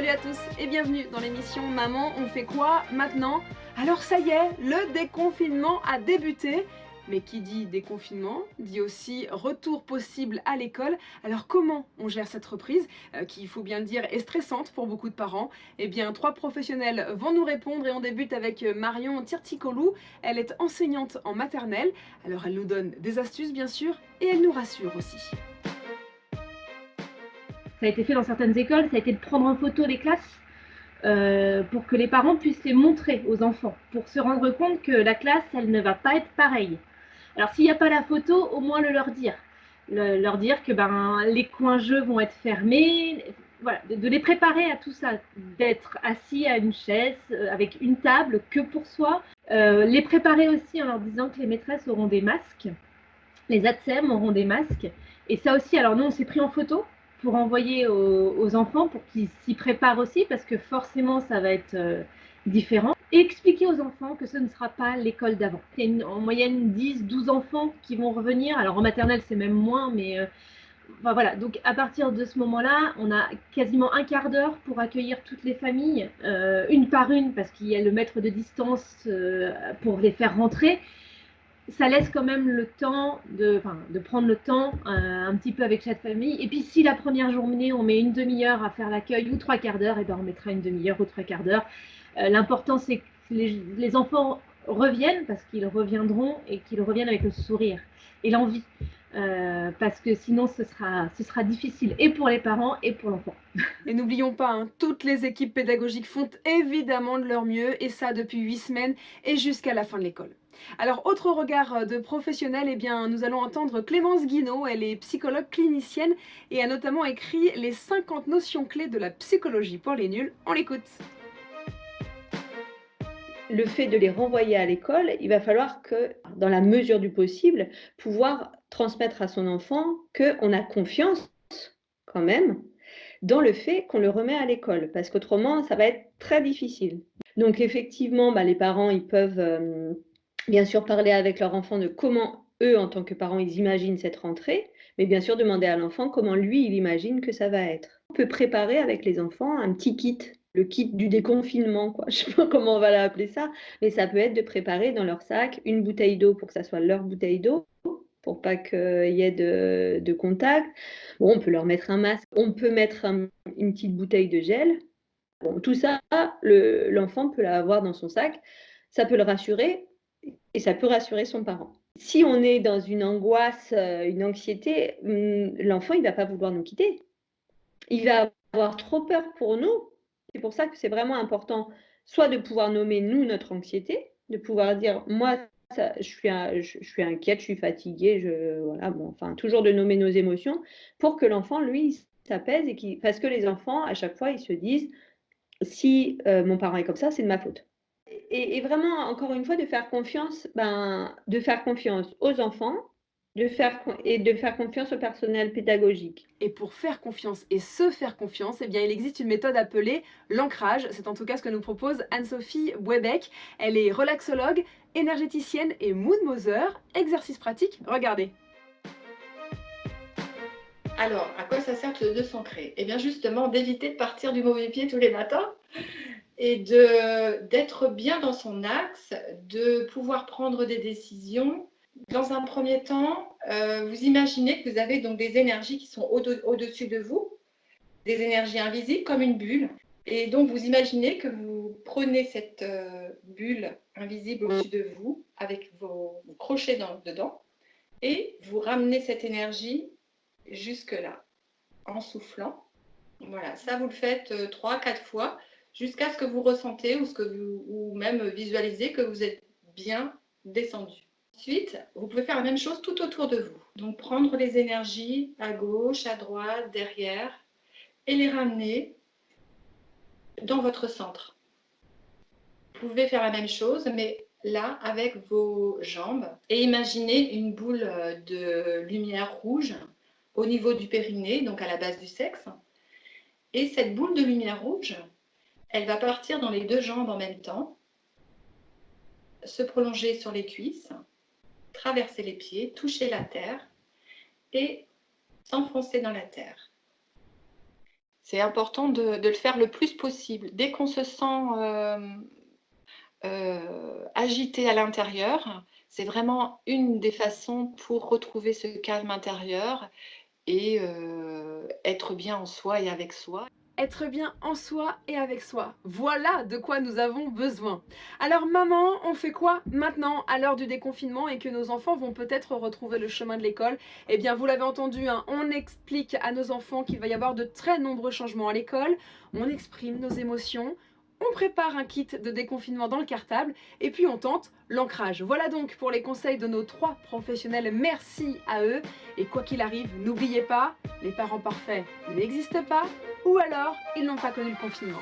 Salut à tous et bienvenue dans l'émission Maman, on fait quoi maintenant? Alors ça y est, le déconfinement a débuté. Mais qui dit déconfinement, dit aussi retour possible à l'école. Alors comment on gère cette reprise, qui, il faut bien le dire, est stressante pour beaucoup de parents? Eh bien, 3 professionnels vont nous répondre et on débute avec Marion Tirtikolou. Elle est enseignante en maternelle. Alors elle nous donne des astuces bien sûr et elle nous rassure aussi. Ça a été fait dans certaines écoles, ça a été de prendre en photo les classes pour que les parents puissent les montrer aux enfants, pour se rendre compte que la classe, elle ne va pas être pareille. Alors s'il n'y a pas la photo, au moins leur dire. Leur dire que les coins jeux vont être fermés, voilà, de les préparer à tout ça, d'être assis à une chaise avec une table que pour soi. Les préparer aussi en leur disant que les maîtresses auront des masques, les ATSEM auront des masques. Et ça aussi, alors nous, on s'est pris en photo pour envoyer aux enfants pour qu'ils s'y préparent aussi, parce que forcément, ça va être différent. Et expliquer aux enfants que ce ne sera pas l'école d'avant. Il y a en moyenne 10-12 enfants qui vont revenir. Alors en maternelle, c'est même moins, mais enfin, voilà. Donc à partir de ce moment-là, on a quasiment un quart d'heure pour accueillir toutes les familles, une par une, parce qu'il y a le mètre de distance pour les faire rentrer. Ça laisse quand même le temps de prendre le temps un petit peu avec chaque famille. Et puis si la première journée, on met une demi-heure à faire l'accueil ou 3 quarts d'heure, et ben on mettra une demi-heure ou 3 quarts d'heure. L'important, c'est que les enfants reviennent, parce qu'ils reviendront, et qu'ils reviennent avec le sourire et l'envie. Parce que sinon, ce sera difficile, et pour les parents et pour l'enfant. Et n'oublions pas, hein, toutes les équipes pédagogiques font évidemment de leur mieux, et ça depuis 8 semaines et jusqu'à la fin de l'école. Alors, autre regard de professionnel, eh bien, nous allons entendre Clémence Guinaud. Elle est psychologue clinicienne et a notamment écrit les 50 notions clés de la psychologie pour les nuls. On l'écoute. Le fait de les renvoyer à l'école, il va falloir que, dans la mesure du possible, pouvoir transmettre à son enfant qu'on a confiance quand même dans le fait qu'on le remet à l'école, parce qu'autrement, ça va être très difficile. Donc effectivement, les parents, ils peuvent bien sûr parler avec leur enfant de comment eux, en tant que parents, ils imaginent cette rentrée, mais bien sûr demander à l'enfant comment lui, il imagine que ça va être. On peut préparer avec les enfants un petit kit, le kit du déconfinement, quoi. Je sais pas comment on va l'appeler ça, mais ça peut être de préparer dans leur sac une bouteille d'eau pour que ça soit leur bouteille d'eau, pour pas qu'il y ait de contact. Bon, on peut leur mettre un masque, on peut mettre une petite bouteille de gel. Bon, tout ça, l'enfant peut l'avoir dans son sac. Ça peut le rassurer et ça peut rassurer son parent. Si on est dans une angoisse, une anxiété, l'enfant, il va pas vouloir nous quitter. Il va avoir trop peur pour nous. C'est pour ça que c'est vraiment important, soit de pouvoir nommer, nous, notre anxiété, de pouvoir dire: «Moi, ça, je suis inquiète, je suis fatiguée, voilà», bon, enfin, toujours de nommer nos émotions pour que l'enfant, lui, il s'apaise parce que les enfants, à chaque fois, ils se disent: «Si, mon parent est comme ça, c'est de ma faute». Et vraiment, encore une fois, de faire confiance aux enfants, de faire confiance au personnel pédagogique. Et pour faire confiance et se faire confiance, eh bien, il existe une méthode appelée l'ancrage. C'est en tout cas ce que nous propose Anne-Sophie Bouébec. Elle est relaxologue, énergéticienne et moodmoser. Exercice pratique, regardez. Alors, à quoi ça sert de s'ancrer? Eh bien, justement, d'éviter de partir du mauvais pied tous les matins et d'être bien dans son axe, de pouvoir prendre des décisions. Dans un premier temps, vous imaginez que vous avez donc des énergies qui sont au-dessus de vous, des énergies invisibles comme une bulle. Et donc, vous imaginez que vous prenez cette bulle invisible au-dessus de vous avec vos crochets dedans et vous ramenez cette énergie jusque-là, en soufflant. Voilà, ça vous le faites 3-4 fois jusqu'à ce que vous ressentez ou même visualisez que vous êtes bien descendu. Ensuite, vous pouvez faire la même chose tout autour de vous. Donc prendre les énergies à gauche, à droite, derrière et les ramener dans votre centre. Vous pouvez faire la même chose, mais là avec vos jambes et imaginez une boule de lumière rouge au niveau du périnée, donc à la base du sexe. Et cette boule de lumière rouge, elle va partir dans les deux jambes en même temps, se prolonger sur les cuisses, traverser les pieds, toucher la terre et s'enfoncer dans la terre. C'est important de le faire le plus possible. Dès qu'on se sent agité à l'intérieur, c'est vraiment une des façons pour retrouver ce calme intérieur et être bien en soi et avec soi. Être bien en soi et avec soi. Voilà de quoi nous avons besoin. Alors maman, on fait quoi maintenant à l'heure du déconfinement et que nos enfants vont peut-être retrouver le chemin de l'école? Eh bien vous l'avez entendu, hein, on explique à nos enfants qu'il va y avoir de très nombreux changements à l'école, on exprime nos émotions, on prépare un kit de déconfinement dans le cartable et puis on tente l'ancrage. Voilà donc pour les conseils de nos 3 professionnels, merci à eux. Et quoi qu'il arrive, n'oubliez pas, les parents parfaits n'existent pas, ou alors ils n'ont pas connu le confinement.